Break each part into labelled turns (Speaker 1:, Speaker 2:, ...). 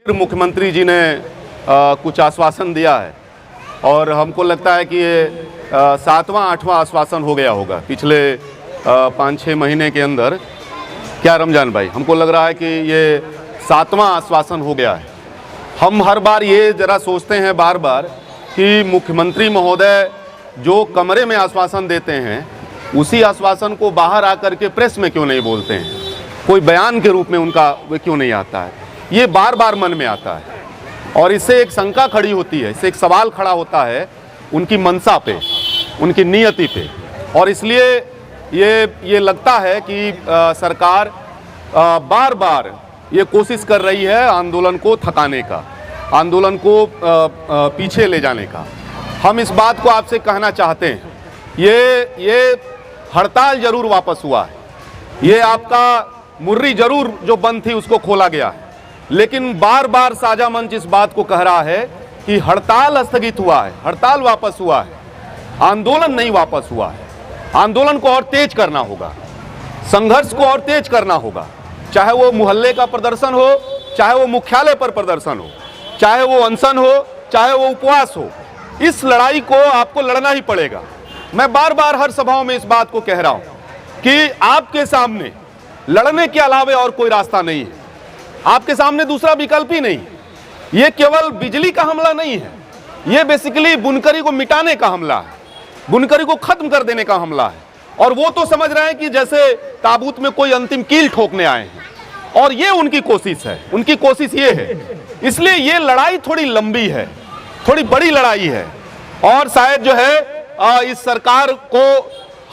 Speaker 1: मुख्यमंत्री जी ने कुछ आश्वासन दिया है और हमको लगता है कि ये 7वां 8वां आश्वासन हो गया होगा पिछले 5-6 महीने के अंदर। क्या रमजान भाई, हमको लग रहा है कि ये 7वां आश्वासन हो गया है। हम हर बार ये ज़रा सोचते हैं बार बार कि मुख्यमंत्री महोदय जो कमरे में आश्वासन देते हैं उसी आश्वासन को बाहर आकर के प्रेस में क्यों नहीं बोलते हैं, कोई बयान के रूप में उनका वो क्यों नहीं आता है। ये बार बार मन में आता है और इससे एक शंका खड़ी होती है, इससे एक सवाल खड़ा होता है उनकी मंशा पे, उनकी नियति पे। और इसलिए ये लगता है कि सरकार बार बार ये कोशिश कर रही है आंदोलन को थकाने का, आंदोलन को पीछे ले जाने का। हम इस बात को आपसे कहना चाहते हैं, ये हड़ताल जरूर वापस हुआ है, ये आपका मुर्री जरूर जो बंद थी उसको खोला गया है, लेकिन बार बार साझा मंच इस बात को कह रहा है कि हड़ताल स्थगित हुआ है, हड़ताल वापस हुआ है, आंदोलन नहीं वापस हुआ है। आंदोलन को और तेज करना होगा, संघर्ष को और तेज करना होगा, चाहे वो मोहल्ले का प्रदर्शन हो, चाहे वो मुख्यालय पर प्रदर्शन हो, चाहे वो अनशन हो, चाहे वो उपवास हो। इस लड़ाई को आपको लड़ना ही पड़ेगा। मैं बार बार हर सभाओं में इस बात को कह रहा हूं कि आपके सामने लड़ने के अलावा और कोई रास्ता नहीं है, आपके सामने दूसरा विकल्प ही नहीं। ये केवल बिजली का हमला नहीं है, ये बेसिकली बुनकरी को मिटाने का हमला है, बुनकरी को खत्म कर देने का हमला है। और वो तो समझ रहे हैं कि जैसे ताबूत में कोई अंतिम कील ठोकने आए हैं, और ये उनकी कोशिश है, उनकी कोशिश ये है। इसलिए ये लड़ाई थोड़ी लंबी है, थोड़ी बड़ी लड़ाई है, और शायद जो है इस सरकार को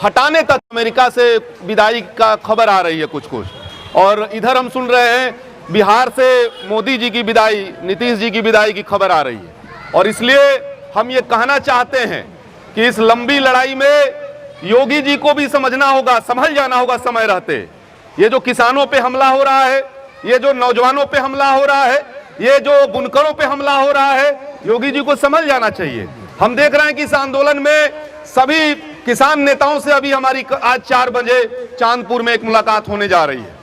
Speaker 1: हटाने तक अमेरिका से विदाई का खबर आ रही है कुछ कुछ। और इधर हम सुन रहे हैं बिहार से मोदी जी की विदाई, नीतीश जी की विदाई की खबर आ रही है। और इसलिए हम ये कहना चाहते हैं कि इस लंबी लड़ाई में योगी जी को भी समझना होगा, संभल जाना होगा समय रहते। ये जो किसानों पे हमला हो रहा है, ये जो नौजवानों पे हमला हो रहा है, ये जो बुनकरों पे हमला हो रहा है, योगी जी को संभल जाना चाहिए। हम देख रहे हैं कि इस आंदोलन में सभी किसान नेताओं से अभी हमारी आज 4 बजे चांदपुर में एक मुलाकात होने जा रही है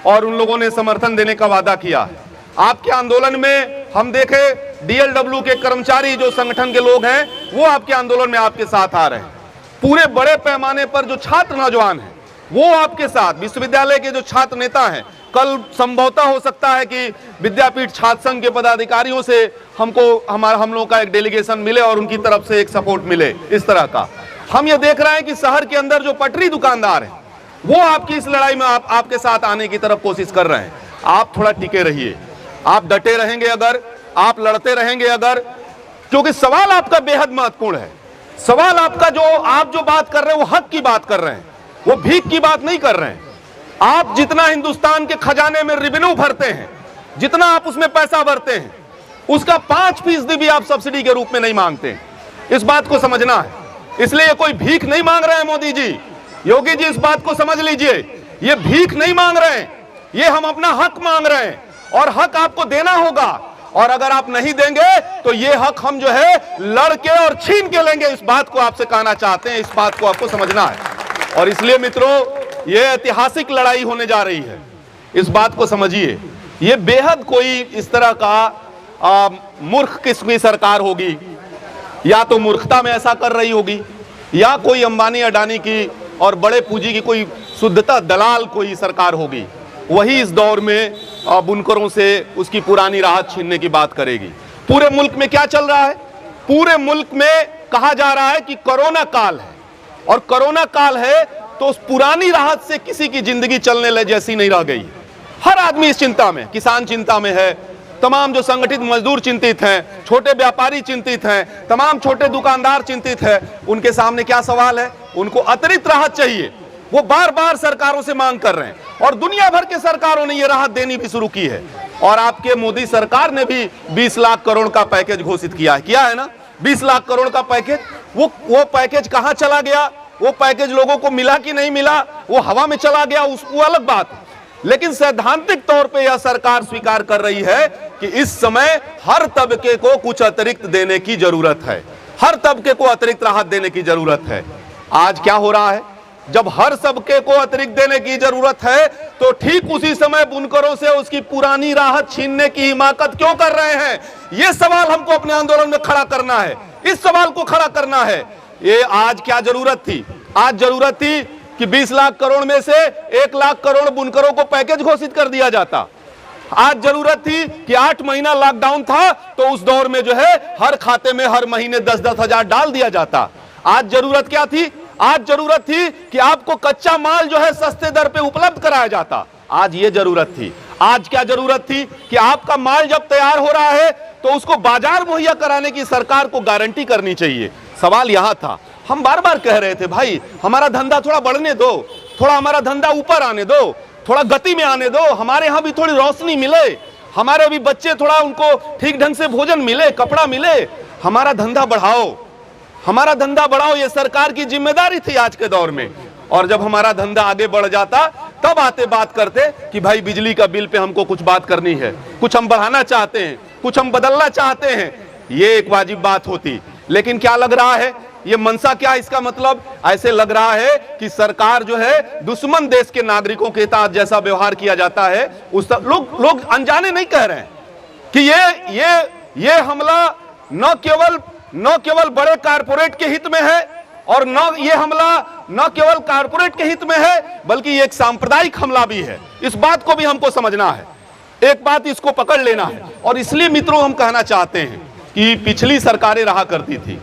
Speaker 1: और उन लोगों ने समर्थन देने का वादा किया है। आपके आंदोलन में हम देखें DLW के कर्मचारी जो संगठन के लोग हैं वो आपके आंदोलन में आपके साथ आ रहे हैं। पूरे बड़े पैमाने पर जो छात्र नौजवान हैं वो आपके साथ, विश्वविद्यालय के जो छात्र नेता हैं, कल संभवतः हो सकता है कि विद्यापीठ छात्र संघ के पदाधिकारियों से हम लोगों का एक डेलीगेशन मिले और उनकी तरफ से एक सपोर्ट मिले। इस तरह का हम ये देख रहे हैं कि शहर के अंदर जो पटरी दुकानदार हैं वो आपकी इस लड़ाई में आपके साथ आने की तरफ कोशिश कर रहे हैं। आप थोड़ा टिके रहिए, आप डटे रहेंगे अगर, आप लड़ते रहेंगे अगर, क्योंकि सवाल आपका बेहद महत्वपूर्ण है। सवाल आपका आप जो बात कर रहे हैं वो हक की बात कर रहे हैं, वो भीख की बात नहीं कर रहे हैं। आप जितना हिंदुस्तान के खजाने में रेवेन्यू भरते हैं, जितना आप उसमें पैसा भरते हैं, उसका 5% भी आप सब्सिडी के रूप में नहीं मांगते। इस बात को समझना है। इसलिए ये कोई भीख नहीं मांग रहे हैं मोदी जी, योगी जी, इस बात को समझ लीजिए। ये भीख नहीं मांग रहे हैं, ये हम अपना हक मांग रहे हैं और हक आपको देना होगा। और अगर आप नहीं देंगे तो ये हक हम जो है लड़के और छीन के लेंगे। इस बात को आपसे कहना चाहते हैं, इस बात को आपको समझना है। और इसलिए मित्रों, ये ऐतिहासिक लड़ाई होने जा रही है, इस बात को समझिए। ये बेहद कोई इस तरह का मूर्ख किस्म की सरकार होगी, या तो मूर्खता में ऐसा कर रही होगी, या कोई अंबानी अडानी की और बड़े पूंजी की कोई शुद्धता दलाल कोई सरकार होगी, वही इस दौर में बुनकरों से उसकी पुरानी राहत छीनने की बात करेगी। पूरे मुल्क में क्या चल रहा है? पूरे मुल्क में कहा जा रहा है कि कोरोना काल है, और कोरोना काल है तो उस पुरानी राहत से किसी की जिंदगी चलने जैसी नहीं रह गई। हर आदमी इस चिंता में, किसान चिंता में है, तमाम जो संगठित मजदूर चिंतित हैं, छोटे व्यापारी चिंतित हैं, तमाम छोटे दुकानदार चिंतित हैं। उनके सामने क्या सवाल है? उनको अतिरिक्त राहत चाहिए। वो बार बार सरकारों से मांग कर रहे हैं और दुनिया भर के सरकारों ने ये राहत देनी भी शुरू की है। और आपके मोदी सरकार ने भी 20 लाख करोड़ का पैकेज घोषित किया है ना, 20 लाख करोड़ का पैकेज। वो पैकेज कहां चला गया? वो पैकेज लोगों को मिला कि नहीं मिला? वो हवा में चला गया, वो अलग बात है। लेकिन सैद्धांतिक तौर पे यह सरकार स्वीकार कर रही है कि इस समय हर तबके को कुछ अतिरिक्त देने की जरूरत है, हर तबके को अतिरिक्त राहत देने की जरूरत है। आज क्या हो रहा है? जब हर सबके को अतिरिक्त देने की जरूरत है तो ठीक उसी समय बुनकरों से उसकी पुरानी राहत छीनने की हिमाकत क्यों कर रहे हैं? यह सवाल हमको अपने आंदोलन में खड़ा करना है, इस सवाल को खड़ा करना है। ये आज क्या जरूरत थी? आज जरूरत थी कि 20 लाख करोड़ में से 1 लाख करोड़ बुनकरों को पैकेज घोषित कर दिया जाता। आज जरूरत थी कि 8 महीना लॉकडाउन था तो उस दौर में जो है हर खाते में हर महीने 10-10 हजार डाल दिया जाता। आज जरूरत क्या थी? आज जरूरत थी कि आपको कच्चा माल जो है सस्ते दर पे उपलब्ध कराया जाता। आज ये जरूरत थी। आज क्या जरूरत थी कि आपका माल जब तैयार हो रहा है तो उसको बाजार मुहैया कराने की सरकार को गारंटी करनी चाहिए। सवाल यहां था। हम बार बार कह रहे थे भाई हमारा धंधा थोड़ा बढ़ने दो, थोड़ा हमारा धंधा ऊपर आने दो, थोड़ा गति में आने दो, हमारे यहां भी थोड़ी रोशनी मिले, हमारे भी बच्चे थोड़ा उनको ठीक ढंग से भोजन मिले, कपड़ा मिले, हमारा धंधा बढ़ाओ, हमारा धंधा बढ़ाओ। ये सरकार की जिम्मेदारी थी आज के दौर में। और जब हमारा धंधा आगे बढ़ जाता तब आते बात करते कि भाई बिजली का बिल पे हमको कुछ बात करनी है, कुछ हम बढ़ाना चाहते हैं, कुछ हम बदलना चाहते हैं, ये एक वाजिब बात होती। लेकिन क्या लग रहा है? ये मनसा क्या? इसका मतलब ऐसे लग रहा है कि सरकार जो है दुश्मन देश के नागरिकों के साथ जैसा व्यवहार किया जाता है उस लोग अनजाने नहीं कह रहे हैं कि ये हमला न केवल बड़े कारपोरेट के हित में है और ये हमला न केवल कारपोरेट के हित में है बल्कि ये एक सांप्रदायिक हमला भी है। इस बात को भी हमको समझना है, एक बात इसको पकड़ लेना है। और इसलिए मित्रों हम कहना चाहते हैं कि पिछली सरकारें रहा करती थी,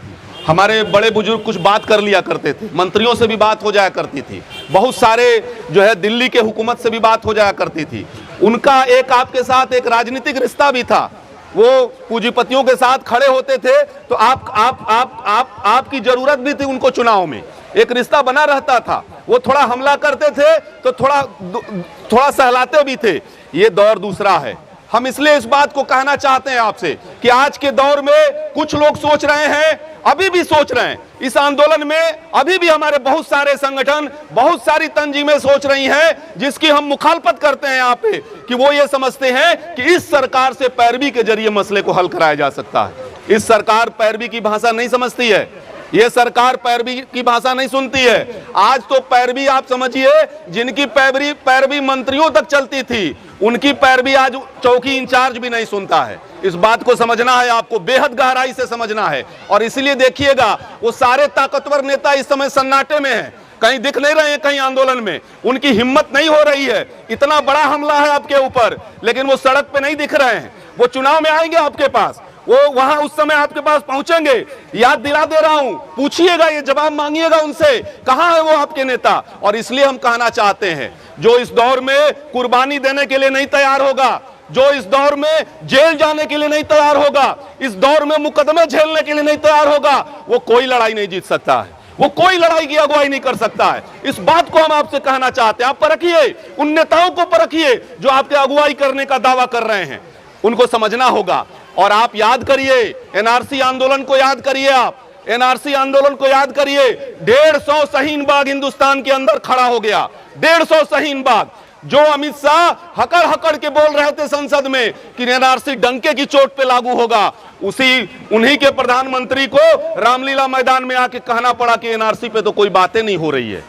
Speaker 1: हमारे बड़े बुजुर्ग कुछ बात कर लिया करते थे, मंत्रियों से भी बात हो जाया करती थी, बहुत सारे जो है दिल्ली के हुकूमत से भी बात हो जाया करती थी। उनका एक आपके साथ एक राजनीतिक रिश्ता भी था। वो पूंजीपतियों के साथ खड़े होते थे तो आपकी जरूरत भी थी उनको चुनाव में, एक रिश्ता बना रहता था। वो थोड़ा हमला करते थे तो थोड़ा सहलाते भी थे। ये दौर दूसरा है। हम इसलिए इस बात को कहना चाहते हैं आपसे कि आज के दौर में कुछ लोग सोच रहे हैं, अभी भी सोच रहे हैं, इस आंदोलन में अभी भी हमारे बहुत सारे संगठन, बहुत सारी तंजीमें सोच रही हैं जिसकी हम मुखालफत करते हैं यहाँ पे, कि वो ये समझते हैं कि इस सरकार से पैरवी के जरिए मसले को हल कराया जा सकता है। इस सरकार पैरवी की भाषा नहीं समझती है, ये सरकार पैरवी की भाषा नहीं सुनती है। आज तो पैरवी आप समझिए, जिनकी पैरवी मंत्रियों तक चलती थी उनकी पैरवी आज चौकी इंचार्ज भी नहीं सुनता है। इस बात को समझना है, आपको बेहद गहराई से समझना है। और इसलिए देखिएगा वो सारे ताकतवर नेता इस समय सन्नाटे में हैं, कहीं दिख नहीं रहे हैं, कहीं आंदोलन में उनकी हिम्मत नहीं हो रही है। इतना बड़ा हमला है आपके ऊपर लेकिन वो सड़क पे नहीं दिख रहे हैं। वो चुनाव में आएंगे आपके पास, वो वहां उस समय आपके पास पहुंचेंगे। याद दिला दे रहा हूं, पूछिएगा, ये जवाब मांगिएगा उनसे, कहां है वो आपके नेता। और इसलिए हम कहना चाहते हैं जो इस दौर में कुर्बानी देने के लिए नहीं तैयार होगा, जो इस दौर में जेल जाने के लिए नहीं तैयार होगा, इस दौर में मुकदमे झेलने के लिए नहीं तैयार होगा, वो कोई लड़ाई नहीं जीत सकता है, वो कोई लड़ाई की अगुवाई नहीं कर सकता है। इस बात को हम आपसे कहना चाहते हैं। आप परखिए, उन नेताओं को परखिए जो आपके अगुवाई करने का दावा कर रहे हैं, उनको समझना होगा। और आप याद करिए एनआरसी आंदोलन को, याद करिए, आप एनआरसी आंदोलन को याद करिए। 150 शाहीन बाग हिंदुस्तान के अंदर खड़ा हो गया, 150 शाहीन बाग। जो अमित शाह हकड़ हकड़ के बोल रहे थे संसद में कि एनआरसी डंके की चोट पे लागू होगा, उन्हीं के प्रधानमंत्री को रामलीला मैदान में आके कहना पड़ा कि एनआरसी पे तो कोई बातें नहीं हो रही है,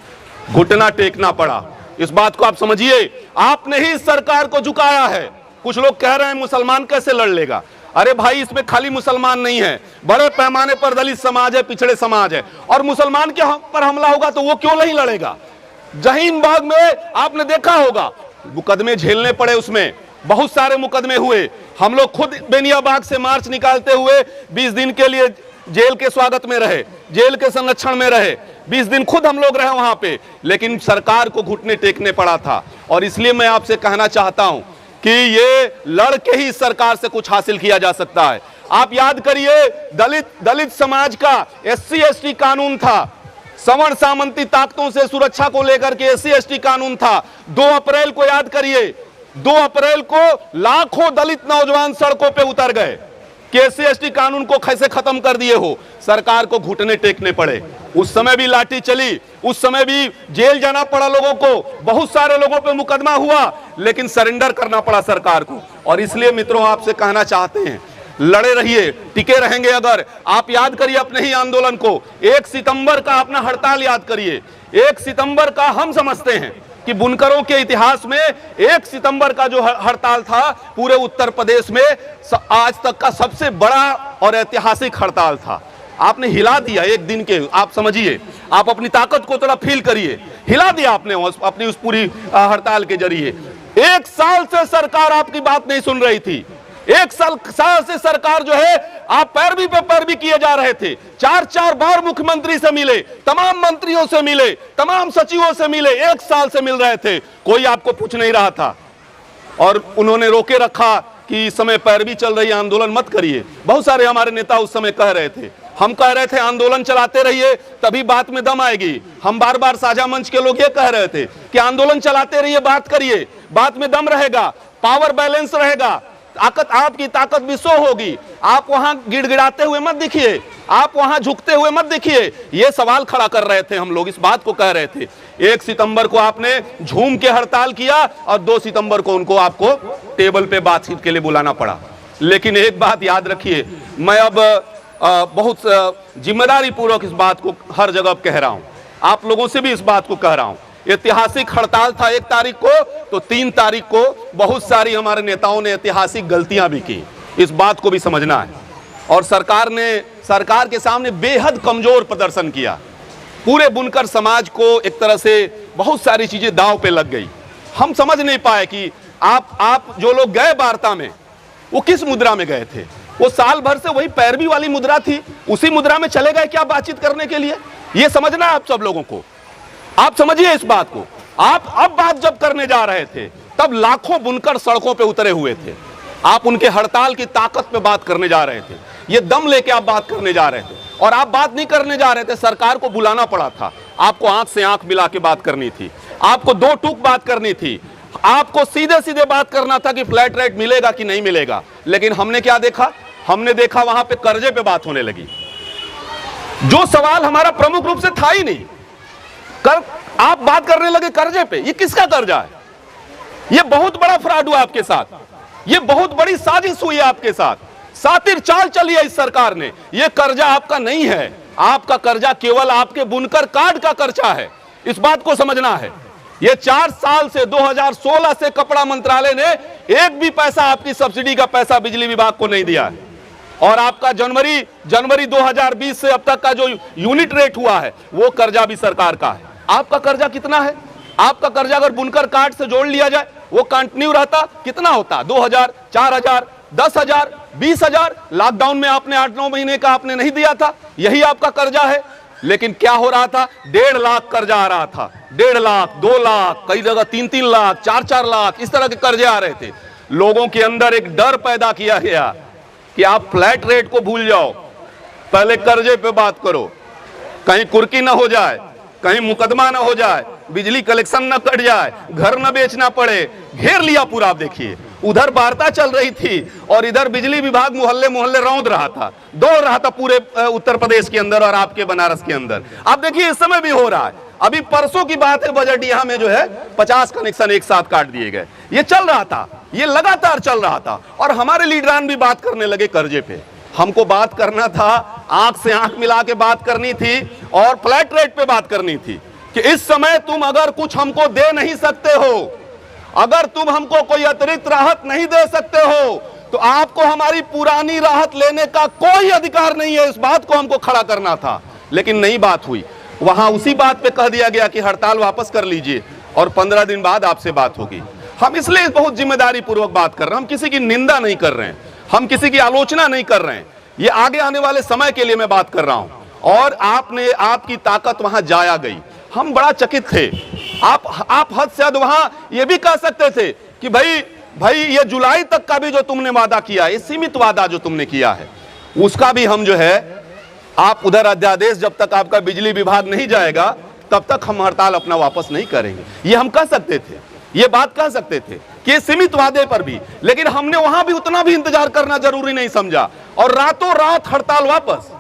Speaker 1: घुटना टेकना पड़ा। इस बात को आप समझिए, आपने ही इस सरकार को झुकाया है। कुछ लोग कह रहे हैं मुसलमान कैसे लड़ लेगा। अरे भाई, इसमें खाली मुसलमान नहीं है, बड़े पैमाने पर दलित समाज है, पिछड़े समाज है, और मुसलमान के पर हमला होगा तो वो क्यों नहीं लड़ेगा। जहीन बाग में आपने देखा होगा मुकदमे झेलने पड़े, उसमें बहुत सारे मुकदमे हुए। हम लोग खुद बेनियाबाग से मार्च निकालते हुए 20 दिन के लिए जेल के स्वागत में रहे, जेल के संरक्षण में रहे, 20 दिन खुद हम लोग रहे वहां पे, लेकिन सरकार को घुटने टेकने पड़ा था। और इसलिए मैं आपसे कहना चाहता हूं कि ये लड़ के ही सरकार से कुछ हासिल किया जा सकता है। आप याद करिए, दलित समाज का SC ST कानून था, सवर्ण सामंती ताकतों से सुरक्षा को लेकर के SC ST कानून था। 2 अप्रैल को याद करिए, 2 अप्रैल को लाखों दलित नौजवान सड़कों पे उतर गए कि SC ST कानून को कैसे खत्म कर दिए हो। सरकार को घुटने टेकने पड़े, उस समय भी लाठी चली, उस समय भी जेल जाना पड़ा लोगों को, बहुत सारे लोगों पे मुकदमा हुआ, लेकिन सरेंडर करना पड़ा सरकार को। और इसलिए मित्रों आपसे कहना चाहते हैं लड़े रहिए, टिके रहेंगे। अगर आप याद करिए अपने ही आंदोलन को, 1 सितंबर का अपना हड़ताल याद करिए। 1 सितंबर का हम समझते हैं कि बुनकरों के इतिहास में 1 सितंबर का जो हड़ताल था पूरे उत्तर प्रदेश में आज तक का सबसे बड़ा और ऐतिहासिक हड़ताल था। आपने हिला दिया एक दिन के, आप समझिए, आप अपनी ताकत को थोड़ा फील करिए, हिला दिया आपने अपनी उस पूरी हड़ताल के जरिए। 1 साल से सरकार आपकी बात नहीं सुन रही थी। 1 साल से सरकार जो है, आप पैरवी पे पैरवी किए जा रहे थे। 4 बार मुख्यमंत्री से मिले, तमाम मंत्रियों से मिले, तमाम सचिवों से मिले, 1 साल से मिल रहे थे, कोई आपको पूछ नहीं रहा था। और उन्होंने रोके रखा कि इस समय पैरवी चल रही है, आंदोलन मत करिए। बहुत सारे हमारे नेता उस समय कह रहे थे, हम कह रहे थे आंदोलन चलाते रहिए तभी बात में दम आएगी। हम बार बार साझा मंच के लोग ये कह रहे थे कि आंदोलन चलाते रहिए, बात करिए, बात में दम रहेगा, पावर बैलेंस रहेगा, ताकत, आपकी ताकत भी शो होगी। आप वहां गिड़गिड़ाते हुए मत दिखिए, आप वहां झुकते हुए मत दिखिए। ये सवाल खड़ा कर रहे थे हम लोग, इस बात को कह रहे थे। 1 सितंबर को आपने झूम के हड़ताल किया और 2 सितंबर को उनको आपको टेबल पे बातचीत के लिए बुलाना पड़ा। लेकिन एक बात याद रखिए, मैं अब बहुत जिम्मेदारी पूर्वक इस बात को हर जगह कह रहा हूं, आप लोगों से भी इस बात को कह रहा हूं। ऐतिहासिक हड़ताल था 1 तारीख को, तो 3 तारीख को बहुत सारी हमारे नेताओं ने ऐतिहासिक गलतियां भी की, इस बात को भी समझना है। और सरकार के सामने बेहद कमजोर प्रदर्शन किया। पूरे बुनकर समाज को एक तरह से बहुत सारी चीजें दांव पे लग गई। हम समझ नहीं पाए कि आप जो लोग गए वार्ता में, वो किस मुद्रा में गए थे। वो साल भर से वही पैरवी वाली मुद्रा थी, उसी मुद्रा में चले गए क्या बातचीत करने के लिए। ये समझना है आप सब लोगों को, आप समझिए इस बात को। आप अब बात जब करने जा रहे थे तब लाखों बुनकर सड़कों पे उतरे हुए थे। आप उनके हड़ताल की ताकत पे बात करने जा रहे थे, ये दम लेके आप बात करने जा रहे थे। और आप बात नहीं करने जा रहे थे, सरकार को बुलाना पड़ा था। आपको आंख से आंख मिला के बात करनी थी, आपको 2 टूक बात करनी थी, आपको सीधे सीधे बात करना था कि फ्लैट रेट मिलेगा कि नहीं मिलेगा। लेकिन हमने क्या देखा, हमने देखा वहां पे कर्जे पे बात होने लगी, जो सवाल हमारा प्रमुख रूप से था ही नहीं। आप बात करने लगे कर्जे पे। ये किसका कर्जा है? ये बहुत बड़ा फ्रॉड हुआ आपके साथ, ये बहुत बड़ी साजिश हुई है आपके साथ, सातिर चाल चली है इस सरकार ने। ये कर्जा आपका नहीं है, आपका कर्जा केवल आपके बुनकर कार्ड का कर्जा है, इस बात को समझना है। ये 4 साल से 2016 से कपड़ा मंत्रालय ने एक भी पैसा, आपकी सब्सिडी का पैसा बिजली विभाग को नहीं दिया है। और आपका जनवरी 2020 से अब तक का जो यूनिट रेट हुआ है वो कर्जा भी सरकार का है। आपका कर्जा कितना है? आपका कर्जा अगर बुनकर कार्ड से जोड़ लिया जाए, वो कंटिन्यू रहता, कितना होता? 2000, 4000, 10,000, 20,000। लॉकडाउन में आपने 8-9 महीने का आपने नहीं दिया था, यही आपका कर्जा है। लेकिन क्या हो रहा था? 1.5 लाख कर्जा आ रहा था, 1.5 लाख, 2 लाख, कई जगह 3-3 लाख, 4-4 लाख, इस तरह के कर्जे आ रहे थे। लोगों के अंदर एक डर पैदा किया गया कि आप फ्लैट रेट को भूल जाओ, पहले कर्जे पे बात करो, कहीं कुर्की ना हो जाए, कहीं मुकदमा ना हो जाए, बिजली कलेक्शन ना कट जाए, घर ना बेचना पड़े। घेर लिया पूरा। आप देखिए, उधर वार्ता चल रही थी और इधर बिजली विभाग मोहल्ले मोहल्ले रौंद रहा था, दौड़ रहा था पूरे उत्तर प्रदेश के अंदर और आपके बनारस के अंदर। आप देखिए इस समय भी हो रहा है। अभी परसों की बात है, बजट यहाँ में जो है 50 कनेक्शन एक साथ काट दिए गए। ये चल रहा था, ये लगातार चल रहा था। और हमारे लीडरान भी बात करने लगे कर्जे पे। हमको बात करना था, आंख से आंख मिला के बात करनी थी और फ्लैट रेट पे बात करनी थी कि इस समय तुम अगर कुछ हमको दे नहीं सकते हो, अगर तुम हमको कोई अतिरिक्त राहत नहीं दे सकते हो, तो आपको हमारी पुरानी राहत लेने का कोई अधिकार नहीं है। इस बात को हमको खड़ा करना था, लेकिन नहीं बात हुई। वहां उसी बात पे कह दिया गया कि हड़ताल वापस कर लीजिए और 15 दिन बाद आपसे बात होगी। हम इसलिए बहुत जिम्मेदारी पूर्वक बात कर रहे हैं, हम किसी की निंदा नहीं कर रहे हैं, हम किसी की आलोचना नहीं कर रहे हैं। ये आगे आने वाले समय के लिए मैं बात कर रहा हूं। और आपकी ताकत वहां जाया गई। हम बड़ा चकित थे। आप हद से हद वहां ये भी कह सकते थे कि भाई ये जुलाई तक का भी जो तुमने वादा किया, ये सीमित वादा जो तुमने किया है, उसका भी हम जो है, आप उधर अध्यादेश जब तक आपका बिजली विभाग नहीं जाएगा तब तक हम हड़ताल अपना वापस नहीं करेंगे। ये हम कह सकते थे, ये बात कह सकते थे कि सीमित वादे पर भी। लेकिन हमने वहां भी उतना भी इंतजार करना जरूरी नहीं समझा और रातों रात हड़ताल वापस।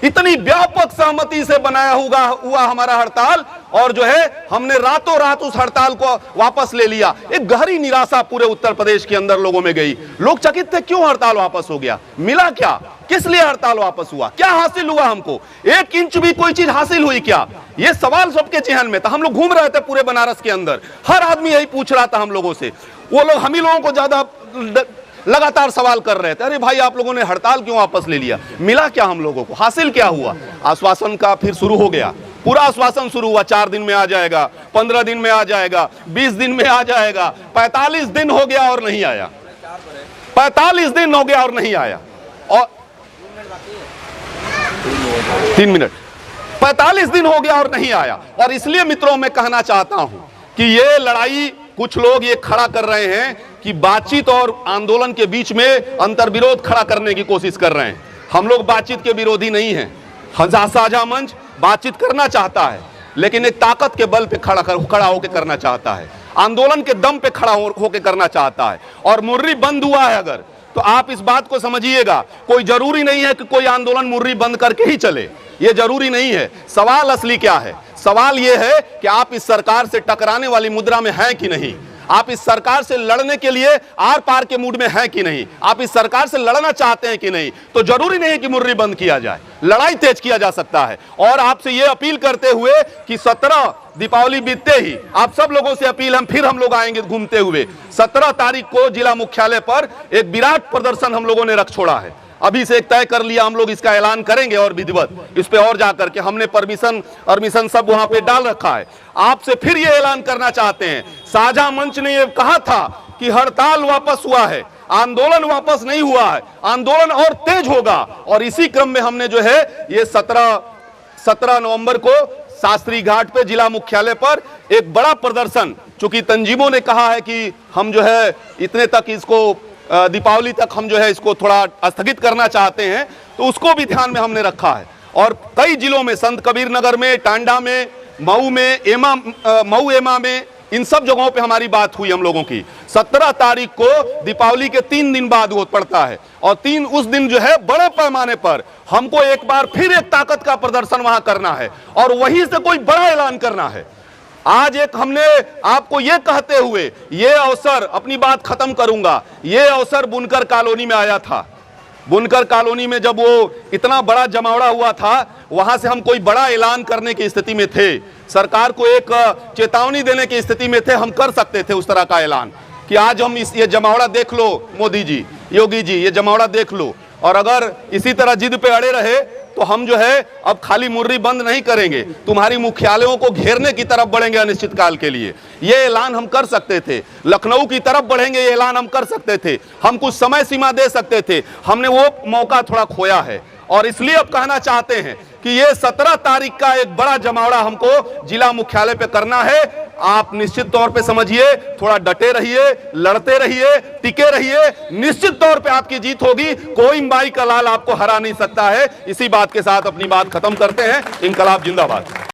Speaker 1: इतनी व्यापक सहमति से बनाया हुआ हमारा हड़ताल, और जो है हमने रातों रात उस हड़ताल को वापस ले लिया। एक गहरी निराशा पूरे उत्तर प्रदेश के अंदर लोगों में गई। लोग चकित थे, क्यों हड़ताल वापस हो गया, मिला क्या, किस लिए हड़ताल वापस हुआ, क्या हासिल हुआ, हमको 1 इंच भी कोई चीज हासिल हुई क्या? ये सवाल सबके जेहन में था। हम लोग घूम रहे थे पूरे बनारस के अंदर, हर आदमी यही पूछ रहा था हम लोगों से। वो लोग हम ही लोगों को ज्यादा लगातार सवाल कर रहे थे, अरे भाई आप लोगों ने हड़ताल क्यों वापस ले लिया, मिला क्या हम लोगों को, हासिल क्या हुआ? आश्वासन का फिर शुरू हो गया, पूरा आश्वासन शुरू हुआ, 4 दिन में आ जाएगा, 15 दिन में आ जाएगा, 20 दिन में आ जाएगा। 45 दिन हो गया और नहीं आया, 45 दिन हो गया और नहीं आया, और 3 मिनट, 45 दिन हो गया और नहीं आया। और इसलिए मित्रों मैं कहना चाहता हूं कि ये लड़ाई कुछ लोग ये खड़ा कर रहे हैं कि बातचीत और आंदोलन के बीच में अंतर्विरोध खड़ा करने की कोशिश कर रहे हैं। हम लोग बातचीत के विरोधी नहीं हैं। साझा मंच बातचीत करना चाहता है, लेकिन एक ताकत के बल पे खड़ा होकर करना चाहता है, आंदोलन के दम पे खड़ा होकर करना चाहता है। और मुर्री बंद हुआ है अगर, तो आप इस बात को समझिएगा, कोई जरूरी नहीं है कि कोई आंदोलन मुर्री बंद करके ही चले, ये जरूरी नहीं है। सवाल असली क्या है? सवाल ये है कि आप इस सरकार से टकराने वाली मुद्रा में हैं कि नहीं, आप इस सरकार से लड़ने के लिए आर पार के मूड में हैं कि नहीं, आप इस सरकार से लड़ना चाहते हैं कि नहीं। तो जरूरी नहीं है कि मुर्री बंद किया जाए, लड़ाई तेज किया जा सकता है। और आपसे ये अपील करते हुए कि 17 दीपावली बीतते ही आप सब लोगों से अपील, हम लोग आएंगे घूमते हुए। 17 तारीख को जिला मुख्यालय पर एक विराट प्रदर्शन हम लोगों ने रख छोड़ा है, अभी से एक तय कर लिया, हम लोग इसका ऐलान करेंगे और विधिवत इस पे और जाकर के हमने परमिशन सब वहां पे डाल रखा है। आपसे फिर ये ऐलान करना चाहते हैं, साझा मंच ने ये कहा था कि हड़ताल वापस हुआ है, आंदोलन वापस नहीं हुआ है, आंदोलन और तेज होगा। और इसी क्रम में हमने जो है ये 17 नवंबर को शास्त्री घाट पे जिला मुख्यालय पर एक बड़ा प्रदर्शन, चूंकि तंजीमों ने कहा है कि हम जो है इतने तक इसको दीपावली तक हम जो है इसको थोड़ा स्थगित करना चाहते हैं, तो उसको भी ध्यान में हमने रखा है। और कई जिलों में, संत कबीर नगर में, टांडा में, मऊ में, मऊ एमा में, इन सब जगहों पे हमारी बात हुई हम लोगों की। 17 तारीख को दीपावली के 3 दिन बाद वो पड़ता है, और उस दिन जो है बड़े पैमाने पर हमको एक बार फिर एक ताकत का प्रदर्शन वहां करना है और वहीं से कोई बड़ा ऐलान करना है। आज एक हमने आपको ये कहते हुए ये अवसर, अपनी बात खत्म करूंगा, ये अवसर बुनकर कॉलोनी में आया था। बुनकर कॉलोनी में जब वो इतना बड़ा जमावड़ा हुआ था, वहां से हम कोई बड़ा ऐलान करने की स्थिति में थे, सरकार को एक चेतावनी देने की स्थिति में थे, हम कर सकते थे उस तरह का ऐलान कि आज हम ये जमावड़ा देख लो मोदी जी, योगी जी, ये जमावड़ा देख लो। और अगर इसी तरह जिद पे अड़े रहे तो हम जो है अब खाली मुर्री बंद नहीं करेंगे, तुम्हारी मुख्यालयों को घेरने की तरफ बढ़ेंगे अनिश्चित काल के लिए, ये ऐलान हम कर सकते थे। लखनऊ की तरफ बढ़ेंगे, ये ऐलान हम कर सकते थे, हम कुछ समय सीमा दे सकते थे, हमने वो मौका थोड़ा खोया है। और इसलिए अब कहना चाहते हैं कि ये 17 तारीख का एक बड़ा जमावड़ा हमको जिला मुख्यालय पे करना है। आप निश्चित तौर पे समझिए, थोड़ा डटे रहिए, लड़ते रहिए, टिके रहिए, निश्चित तौर पे आपकी जीत होगी। कोई माई का लाल आपको हरा नहीं सकता है। इसी बात के साथ अपनी बात खत्म करते हैं। इंकलाब जिंदाबाद।